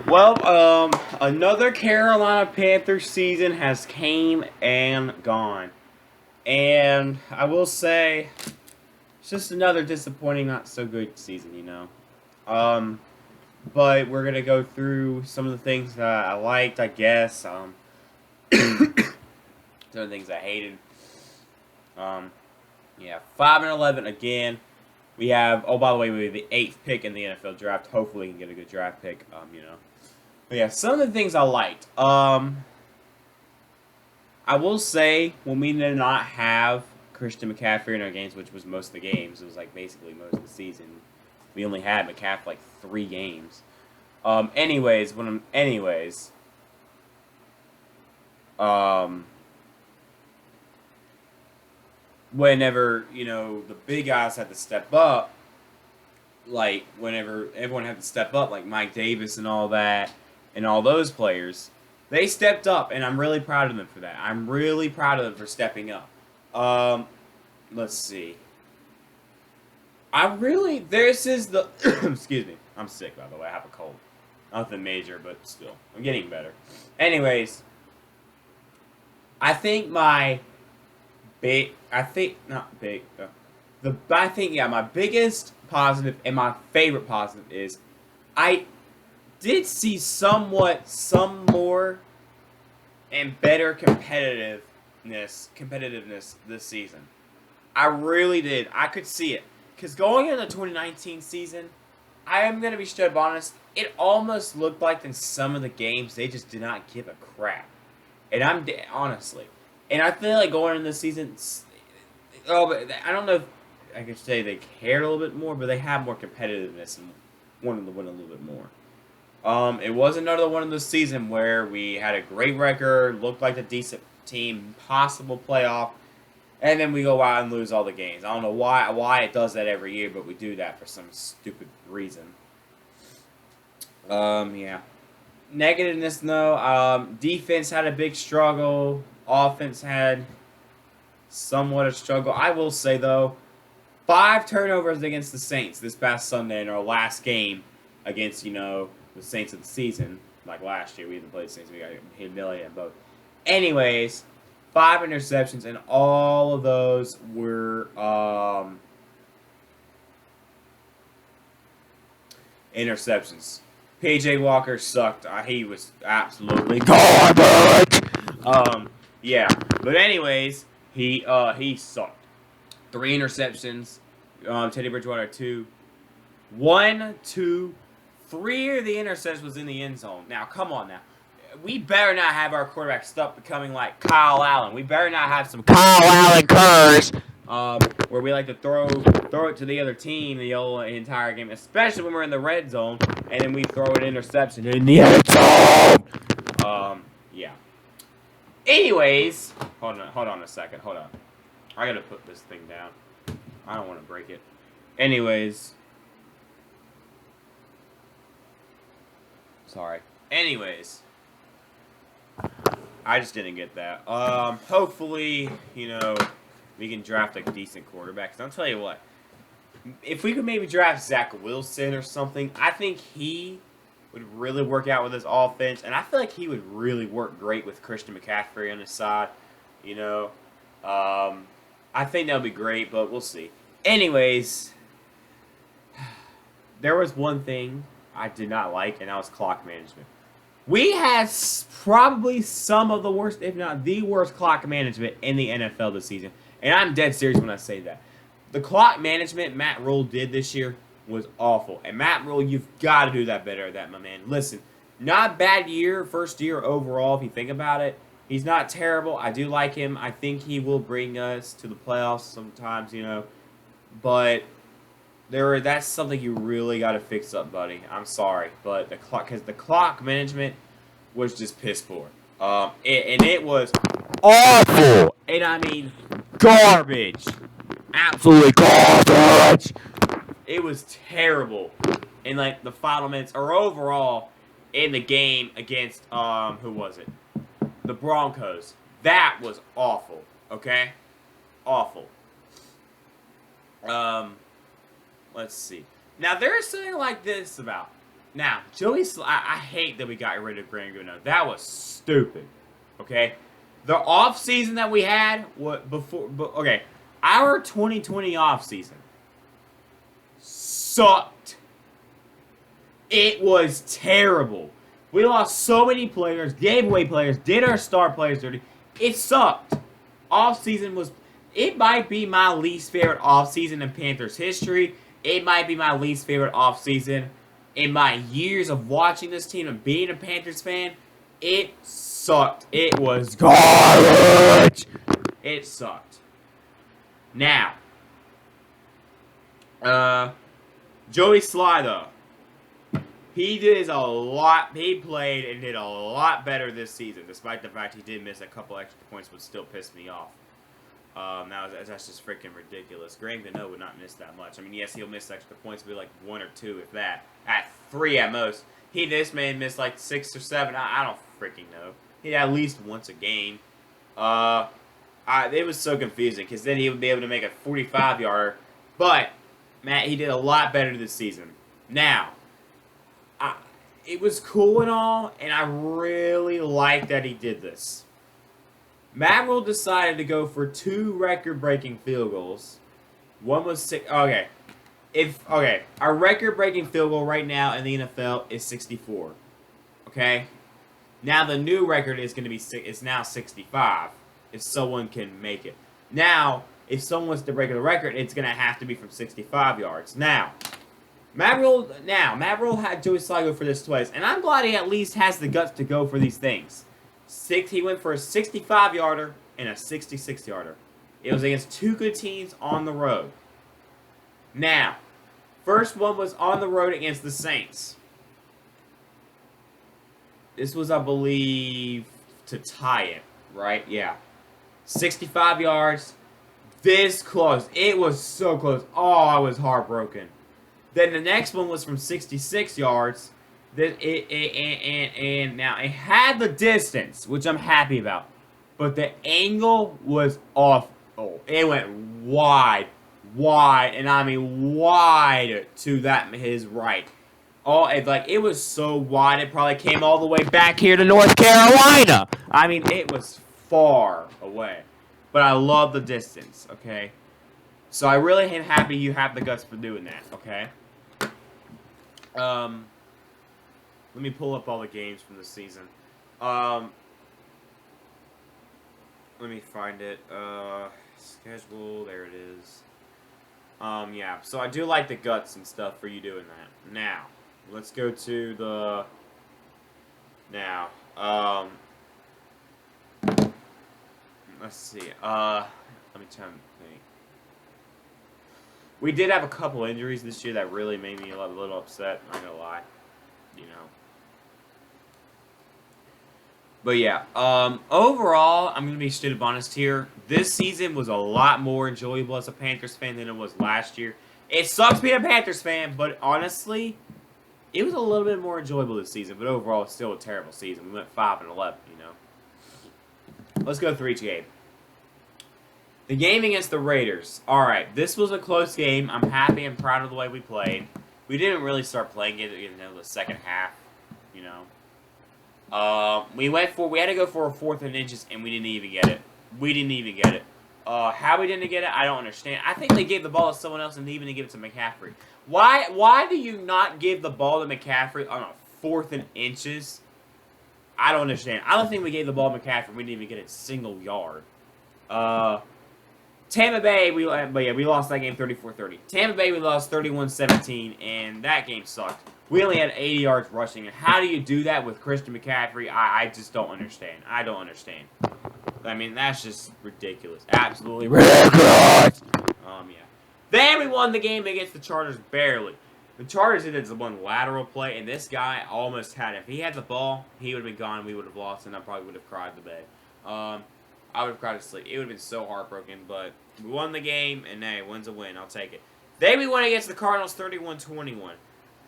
Well, another Carolina Panthers season has came and gone. And I will say, it's just another disappointing, not so good season. Um, but we're going to go through some of the things that I liked, I guess. Some of the things I hated. Um, yeah, 5-11 again. We have, oh, by the way, we have the 8th pick in the NFL draft. Hopefully we can get a good draft pick. But yeah, some of the things I liked. I will say, when we did not have Christian McCaffrey in our games, which was most of the games, it was like basically most of the season. We only had McCaffrey like 3 games. Um, whenever the big guys had to step up, like whenever everyone had to step up, like Mike Davis and all that, and all those players, they stepped up, and I'm really proud of them for that. I'm really proud of them for stepping up. Um, let's see. This is the, excuse me. I'm sick, by the way. I have a cold. Nothing major, but still, I'm getting better. Anyways, I think my big, I think not big. I think my biggest positive and my favorite positive is I did see some more and better competitiveness this season. I really did. I could see it. Because going into the 2019 season, I am going to be straight up honest, it almost looked like in some of the games they just did not give a crap. And honestly. And I feel like going into the season, but I don't know if I could say they cared a little bit more, but they had more competitiveness and wanted to win a little bit more. It was another one of the season where we had a great record, looked like a decent team, possible playoff, and then we go out and lose all the games. I don't know why it does that every year, but we do that for some stupid reason. Yeah. Negativeness, no. Defense had a big struggle. Offense had somewhat a struggle. I will say, though, 5 turnovers against the Saints this past Sunday in our last game against, the Saints of the season. Like last year, we didn't play the Saints. We got humiliated both. Anyways, 5 interceptions, and all of those were interceptions. PJ Walker sucked. He was absolutely garbage. Yeah. But anyways, he sucked. 3 interceptions. Teddy Bridgewater 2. 1, 2, 3 of the interceptions was in the end zone. Now, come on now. We better not have our quarterback stuck becoming like Kyle Allen. We better not have some Kyle Allen curse, where we like to throw it to the other team the entire game, especially when we're in the red zone, and then we throw an interception in the end zone. Yeah. Anyways, hold on a second. Hold on. I gotta put this thing down. I don't want to break it. Anyways. Sorry. Anyways. I just didn't get that. Hopefully, we can draft a decent quarterback. 'Cause I'll tell you what. If we could maybe draft Zach Wilson or something, I think he would really work out with his offense. And I feel like he would really work great with Christian McCaffrey on his side. I think that would be great, but we'll see. Anyways, there was one thing I did not like, and that was clock management. We had probably some of the worst, if not the worst, clock management in the NFL this season. And I'm dead serious when I say that. The clock management Matt Rule did this year was awful. And Matt Rule, you've got to do that better at that, my man. Listen, not a bad year, first year overall, if you think about it. He's not terrible. I do like him. I think he will bring us to the playoffs sometimes, But that's something you really got to fix up, buddy. I'm sorry, but because the clock management was just piss poor. It was awful, and I mean garbage, absolutely garbage. It was terrible in like the final minutes or overall in the game against who was it? The Broncos. That was awful. Okay, awful. Let's see. Now, there's something like this about. Now, I hate that we got rid of Graham Gano. That was stupid. Okay? The off season that we had, okay, our 2020 off season sucked. It was terrible. We lost so many players, gave away players, did our star players dirty. It sucked. Off season was, it might be my least favorite off season in Panthers history. It might be my least favorite off season in my years of watching this team and being a Panthers fan. It sucked. It was garbage. It sucked. Now, Joey Sly, though. He did a lot. He played and did a lot better this season, despite the fact he did miss a couple extra points, which still pissed me off. That's just freaking ridiculous. Graham Gano would not miss that much. I mean, yes, he'll miss extra points, but like 1 or 2, if that. At 3 at most. This man missed like 6 or 7. I don't freaking know. He at least once a game. It was so confusing because then he would be able to make a 45-yarder. But Matt, he did a lot better this season. Now, it was cool and all, and I really like that he did this. Matt Rule decided to go for 2 record-breaking field goals. One was 6. Okay. Our record-breaking field goal right now in the NFL is 64. Okay? Now the new record is going to be it's now 65 if someone can make it. Now, if someone wants to break the record, it's going to have to be from 65 yards. Now, Matt Rule had Joey Sly go for this twice, and I'm glad he at least has the guts to go for these things. He went for a 65-yarder and a 66-yarder. It was against 2 good teams on the road. Now, first one was on the road against the Saints. This was, I believe, to tie it, right? Yeah. 65 yards. This close. It was so close. Oh, I was heartbroken. Then the next one was from 66 yards. And now it had the distance, which I'm happy about. But the angle was off. Oh, it went wide, and I mean wide to his right. It was so wide, it probably came all the way back here to North Carolina. I mean, it was far away. But I love the distance, okay? So I really am happy you have the guts for doing that, okay? Let me pull up all the games from this season. Let me find it. Schedule, there it is. Yeah, so I do like the guts and stuff for you doing that. Now, let's go to the... Now, let's see. Let me try and think. We did have a couple injuries this year that really made me a little upset. I'm not gonna lie. You know. But yeah, overall, I'm going to be straight up honest here. This season was a lot more enjoyable as a Panthers fan than it was last year. It sucks being a Panthers fan, but honestly, it was a little bit more enjoyable this season. But overall, it's still a terrible season. We went 5-11, you know. Let's go through each game. The game against the Raiders. All right, this was a close game. I'm happy and proud of the way we played. We didn't really start playing it until the second half, you know. We had to go for a 4th and inches, and we didn't even get it. How we didn't get it, I don't understand. I think they gave the ball to someone else and even they gave it to McCaffrey. Why do you not give the ball to McCaffrey on a 4th and inches? I don't understand. I don't think we gave the ball to McCaffrey. We didn't even get a single yard. Tampa Bay, we lost that game 34-30. Tampa Bay, we lost 31-17, and that game sucked. We only had 80 yards rushing, and how do you do that with Christian McCaffrey? I just don't understand. I don't understand. I mean, that's just ridiculous. Absolutely ridiculous! Yeah. Then we won the game against the Chargers barely. The Chargers did one lateral play, and this guy almost had it. If he had the ball, he would have been gone, we would have lost, and I probably would have cried to bed. I would have cried to sleep. It would have been so heartbroken, but we won the game, and hey, win's a win. I'll take it. Then we won against the Cardinals 31-21.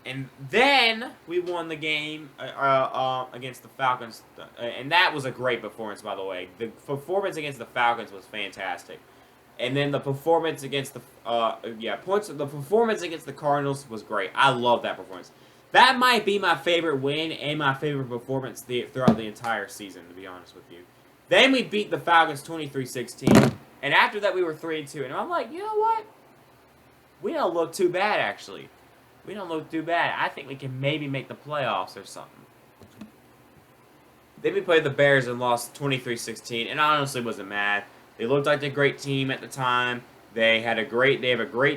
And then we won the game against the Falcons, and that was a great performance, by the way. The performance against the Falcons was fantastic. And then the performance against the performance against the Cardinals was great. I love that performance. That might be my favorite win and my favorite performance throughout the entire season, to be honest with you. Then we beat the Falcons 23-16, and after that we were 3-2. And I'm like, you know what? We don't look too bad, actually. We don't look too bad. I think we can maybe make the playoffs or something. Then we played the Bears and lost 23-16, and I honestly wasn't mad. They looked like a great team at the time. They have a great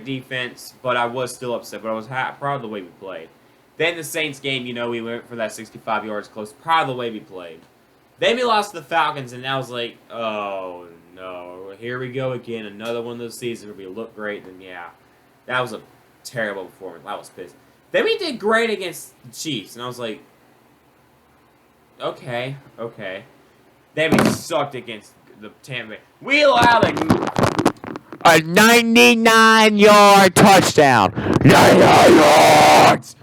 defense, but I was still upset. But I was proud of the way we played. Then the Saints game, you know, we went for that 65 yards close. Proud of the way we played. Then we lost to the Falcons, and I was like, oh no, here we go again. Another one of those seasons where we look great. And yeah, that was a terrible performance. I was pissed. Then we did great against the Chiefs, and I was like, okay. Then we sucked against the Tampa Bay. We allowed a 99-yard touchdown. 99 yards.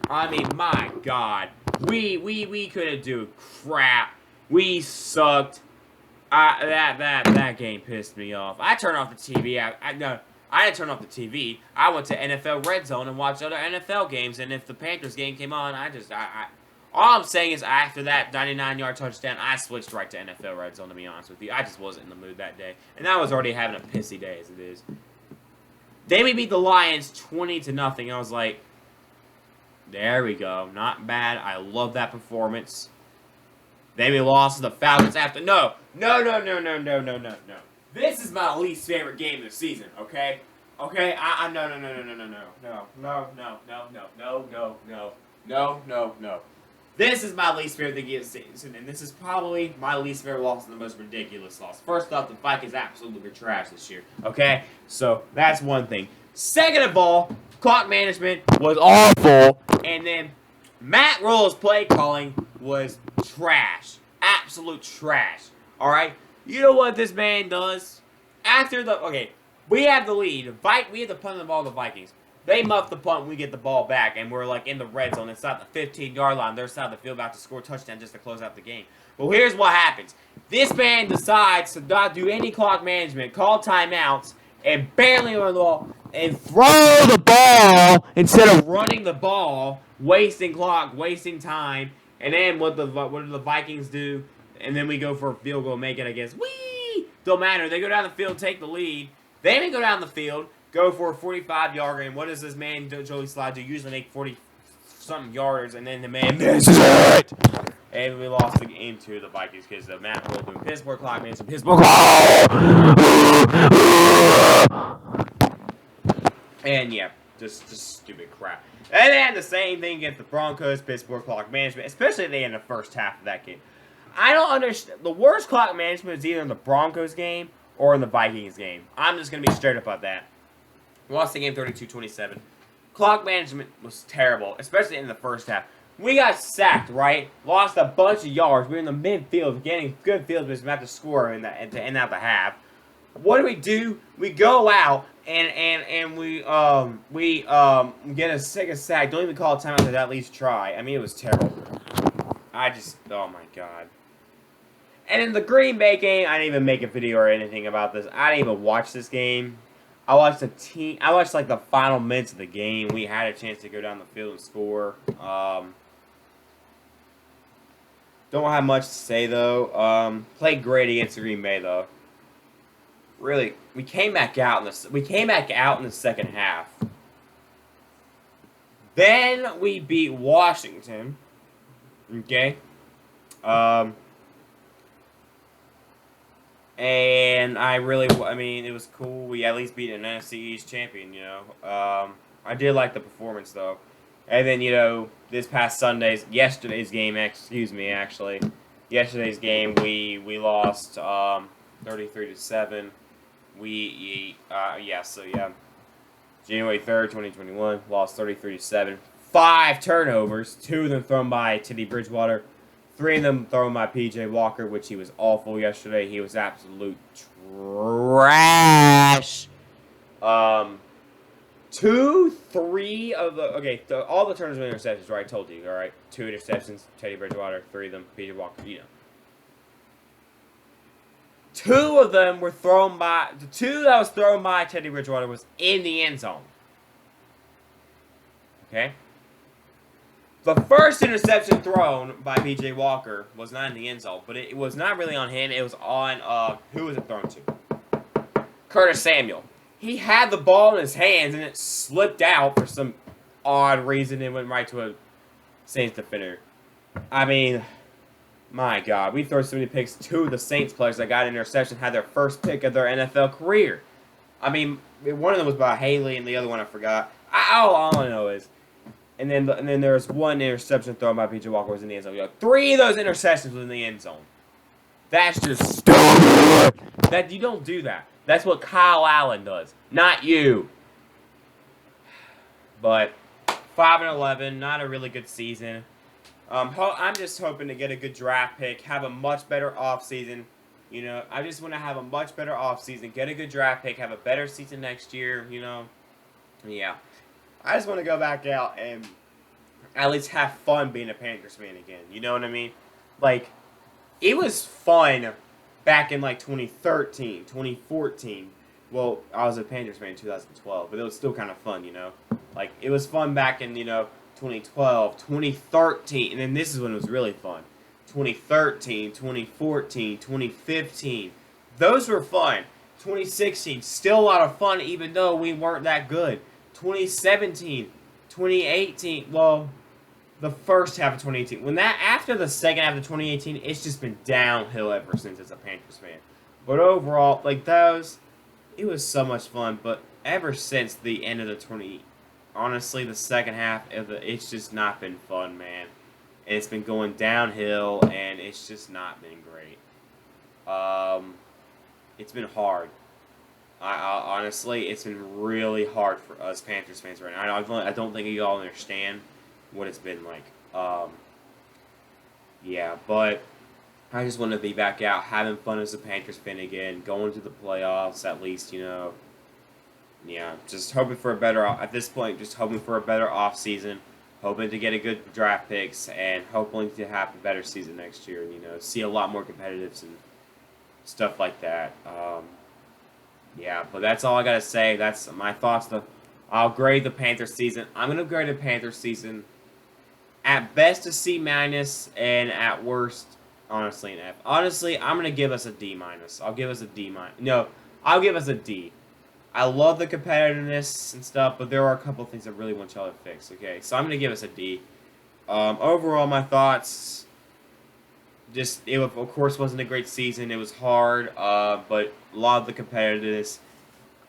I mean, my God, we couldn't do crap. We sucked. That game pissed me off. I turned off the TV. I didn't turn off the TV. I went to NFL Red Zone and watched other NFL games. And if the Panthers game came on, all I'm saying is after that 99-yard touchdown, I switched right to NFL Red Zone, to be honest with you. I just wasn't in the mood that day. And I was already having a pissy day as it is. Then we beat the Lions 20-0. I was like, there we go. Not bad. I love that performance. Then we lost to the Falcons after. No. This is my least favorite game of the season, okay? Okay? No. This is my least favorite game of the season, and this is probably my least favorite loss and the most ridiculous loss. First off, the Vikings absolutely trash this year, okay? So, that's one thing. Second of all, clock management was awful, and then Matt Rule's play calling was trash. Absolute trash. Alright? You know what this man does? We have the lead. We have the punt on the ball to the Vikings. They muff the punt when we get the ball back, and we're like in the red zone inside the 15-yard line. Their side of the field about to score a touchdown just to close out the game. Well, here's what happens. This man decides to not do any clock management, call timeouts, and barely run the ball, and throw the ball instead of running the ball, wasting clock, wasting time. And then what do the Vikings do? And then we go for a field goal, make it, I guess. Whee! Don't matter. They go down the field, take the lead. They didn't go down the field, go for a 45-yard game. What does this man, Joey Slide, do? Usually make 40-something yarders, and then the man misses it. And we lost the game to the Vikings because of Matt Rule doing Pittsburgh clock man, some Pittsburgh and yeah, just stupid crap. And they had the same thing against the Broncos, Pittsburgh clock management, especially at the end of the first half of that game. I don't understand. The worst clock management is either in the Broncos game or in the Vikings game. I'm just going to be straight up about that. We lost the game 32-27. Clock management was terrible, especially in the first half. We got sacked, right? Lost a bunch of yards. We were in the midfield, getting good field position about to score to end out the half. What do? We go out and we get a second sack. Don't even call a timeout to at least try. I mean, it was terrible. Oh my God. And in the Green Bay game, I didn't even make a video or anything about this. I didn't even watch this game. I watched like the final minutes of the game. We had a chance to go down the field and score. Don't have much to say though. Played great against Green Bay though. Really, we came back out in the second half. Then we beat Washington. Okay. And I mean, it was cool. We at least beat an NFC East champion, you know. I did like the performance, though. And then, you know, yesterday's game, we lost 33-7. January 3rd, 2021, lost 33-7. 5 turnovers, 2 of them thrown by Teddy Bridgewater. 3 of them thrown by P.J. Walker, which he was awful yesterday. He was absolute trash. 3 of the... all the turnovers were interceptions, right? I told you, all right? 2 interceptions, Teddy Bridgewater. 3 of them, P.J. Walker, you know. 2 of them were thrown by... The 2 that was thrown by Teddy Bridgewater was in the end zone. Okay? The first interception thrown by B.J. Walker was not in the end zone, but it was not really on him. It was on, who was it thrown to? Curtis Samuel. He had the ball in his hands, and it slipped out for some odd reason. It went right to a Saints defender. I mean, my God. We throw so many picks. Two of the Saints players that got an interception had their first pick of their NFL career. I mean, one of them was by Haley, and the other one I forgot. All I know is... And then there was one interception thrown by P.J. Walker was in the end zone. 3 of those interceptions was in the end zone. That's just stupid. That you don't do that. That's what Kyle Allen does, not you. But 5-11, not a really good season. I'm just hoping to get a good draft pick, have a much better offseason. You know, I just want to have a much better offseason, get a good draft pick, have a better season next year. You know, yeah. I just want to go back out and at least have fun being a Panthers fan again. You know what I mean? Like, it was fun back in, like, 2013, 2014. Well, I was a Panthers fan in 2012, but it was still kind of fun, you know? Like, it was fun back in, 2012, 2013, and then this is when it was really fun. 2013, 2014, 2015. Those were fun. 2016, still a lot of fun, even though we weren't that good. 2017, 2018, well, the first half of 2018. After the second half of 2018, it's just been downhill ever since as a Panthers fan. But overall, like those, it was so much fun. But ever since the end of honestly, the second half it's just not been fun, man. And it's been going downhill, and it's just not been great. It's been hard. Honestly, it's been really hard for us Panthers fans right now. I don't think you all understand what it's been like. Yeah, but I just want to be back out, having fun as a Panthers fan again, going to the playoffs at least, Yeah, just hoping for a better, at this point, just hoping for a better offseason, hoping to get a good draft picks, and hoping to have a better season next year, and, see a lot more competitives and stuff like that. Yeah, but that's all I got to say. That's my thoughts. I'll grade the Panthers season. I'm going to grade the Panthers season at best a C-, and at worst, honestly, an F. Honestly, I'm going to give us a D-. I'll give us a D-. No, I'll give us a D. I love the competitiveness and stuff, but there are a couple of things I really want y'all to fix, okay? So I'm going to give us a D. Overall, my thoughts... it, of course, wasn't a great season. It was hard, but a lot of the competitiveness.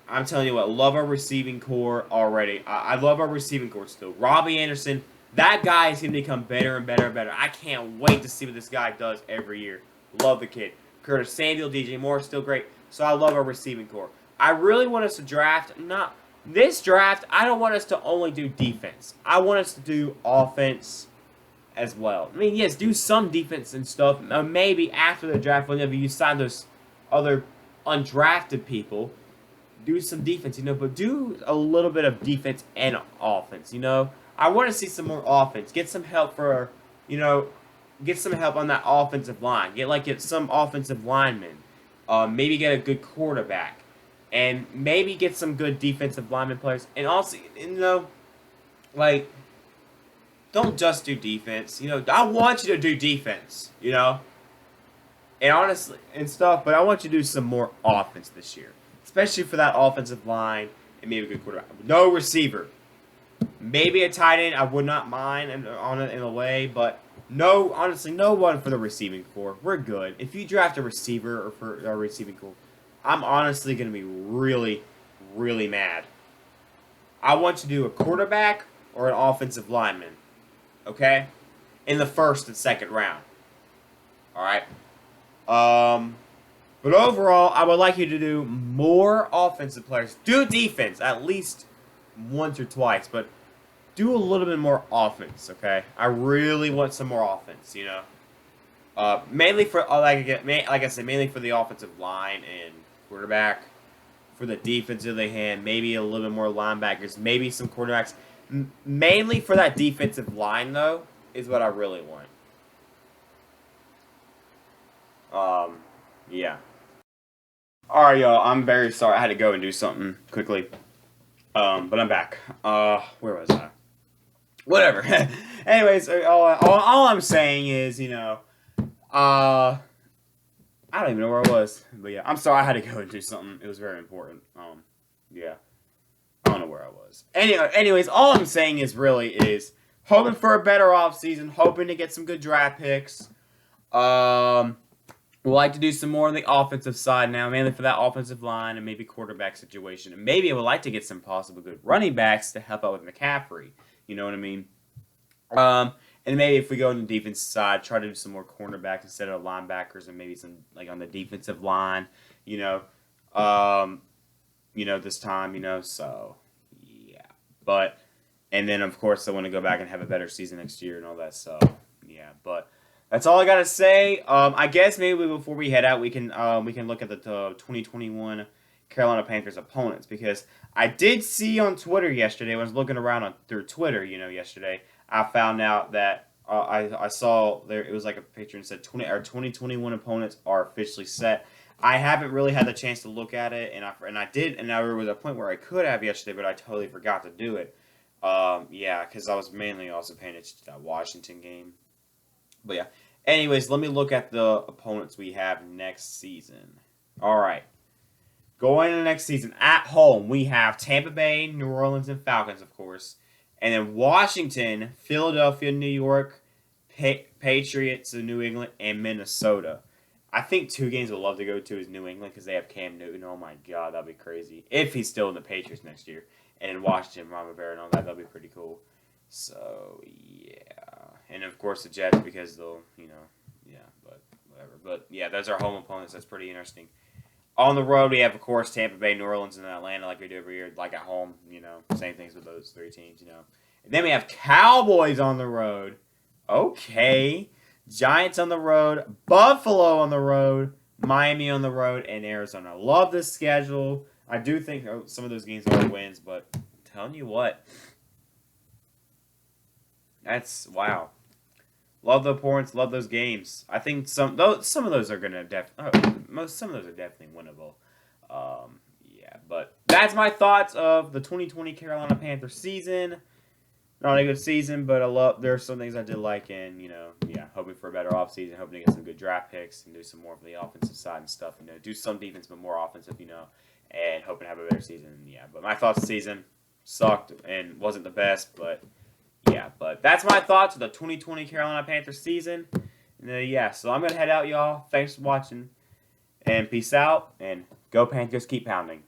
I'm telling you what, love our receiving core already. I love our receiving core still. Robbie Anderson, that guy is going to become better and better and better. I can't wait to see what this guy does every year. Love the kid. Curtis Samuel, DJ Moore, still great. So I love our receiving core. I really want us to draft, this draft, I don't want us to only do defense. I want us to do offense as well. I mean, yes, do some defense and stuff. Maybe after the draft, whenever you sign those other undrafted people, do some defense, but do a little bit of defense and offense, I want to see some more offense. Get some help for, get some help on that offensive line. Get some offensive linemen. Maybe get a good quarterback. And maybe get some good defensive lineman players. And also, don't just do defense. I want you to do defense, and honestly, and stuff, but I want you to do some more offense this year. Especially for that offensive line and maybe a good quarterback. No receiver. Maybe a tight end, I would not mind in a way, but honestly, no one for the receiving core. We're good. If you draft a receiver or for a receiving core, I'm honestly going to be really, really mad. I want you to do a quarterback or an offensive lineman. Okay? In the first and second round. Alright? But overall, I would like you to do more offensive players. Do defense at least once or twice, but do a little bit more offense, okay? I really want some more offense, mainly for, like I said, mainly for the offensive line and quarterback. For the defensive hand, maybe a little bit more linebackers, maybe some quarterbacks. Mainly for that defensive line, though, is what I really want. Yeah. Alright, y'all, I'm very sorry. I had to go and do something quickly. But I'm back. Where was I? Whatever. Anyways, all I'm saying is, I don't even know where I was, but yeah, I'm sorry I had to go and do something. It was very important. Yeah, I don't know where I was. Anyways, all I'm saying is hoping for a better offseason, hoping to get some good draft picks. We'd like to do some more on the offensive side now, mainly for that offensive line and maybe quarterback situation. And maybe I would like to get some possible good running backs to help out with McCaffrey. You know what I mean? And maybe if we go on the defense side, try to do some more cornerbacks instead of linebackers, and maybe some like on the defensive line. You know, this time. So yeah. But and then of course I want to go back and have a better season next year and all that. So yeah, but. That's all I gotta say. I guess maybe before we head out, we can look at the 2021 Carolina Panthers opponents, because I did see on Twitter yesterday. When I was looking around through Twitter, yesterday, I found out that I saw there it was like a picture and said 2021 opponents are officially set. I haven't really had the chance to look at it, and there was a point where I could have yesterday, but I totally forgot to do it. Yeah, because I was mainly also paying attention to that Washington game. But yeah, anyways, let me look at the opponents we have next season. All right. Going into next season, at home, we have Tampa Bay, New Orleans, and Falcons, of course. And then Washington, Philadelphia, New York, Patriots of New England, and Minnesota. I think 2 games I'd love to go to is New England because they have Cam Newton. Oh, my God, that'd be crazy. If he's still in the Patriots next year. And in Washington, Ron Rivera and all that, that'd be pretty cool. So, yeah. And, of course, the Jets because they'll, yeah, but whatever. But, yeah, those are home opponents. That's pretty interesting. On the road, we have, of course, Tampa Bay, New Orleans, and Atlanta like we do every year. Like at home, same things with those 3 teams, And then we have Cowboys on the road. Okay. Giants on the road. Buffalo on the road. Miami on the road. And Arizona. Love this schedule. I do think some of those games are wins, but I'm telling you what. That's, wow. Love the opponents, love those games. I think some of those are gonna some of those are definitely winnable. Yeah, but that's my thoughts of the 2020 Carolina Panthers season. Not a good season, but there's some things I did like, and hoping for a better offseason, hoping to get some good draft picks and do some more of the offensive side and stuff. Do some defense, but more offensive. And hoping to have a better season. Yeah, but my thoughts of the season sucked and wasn't the best, but. Yeah, but that's my thoughts of the 2020 Carolina Panthers season. Yeah, so I'm going to head out, y'all. Thanks for watching. And peace out. And go Panthers, keep pounding.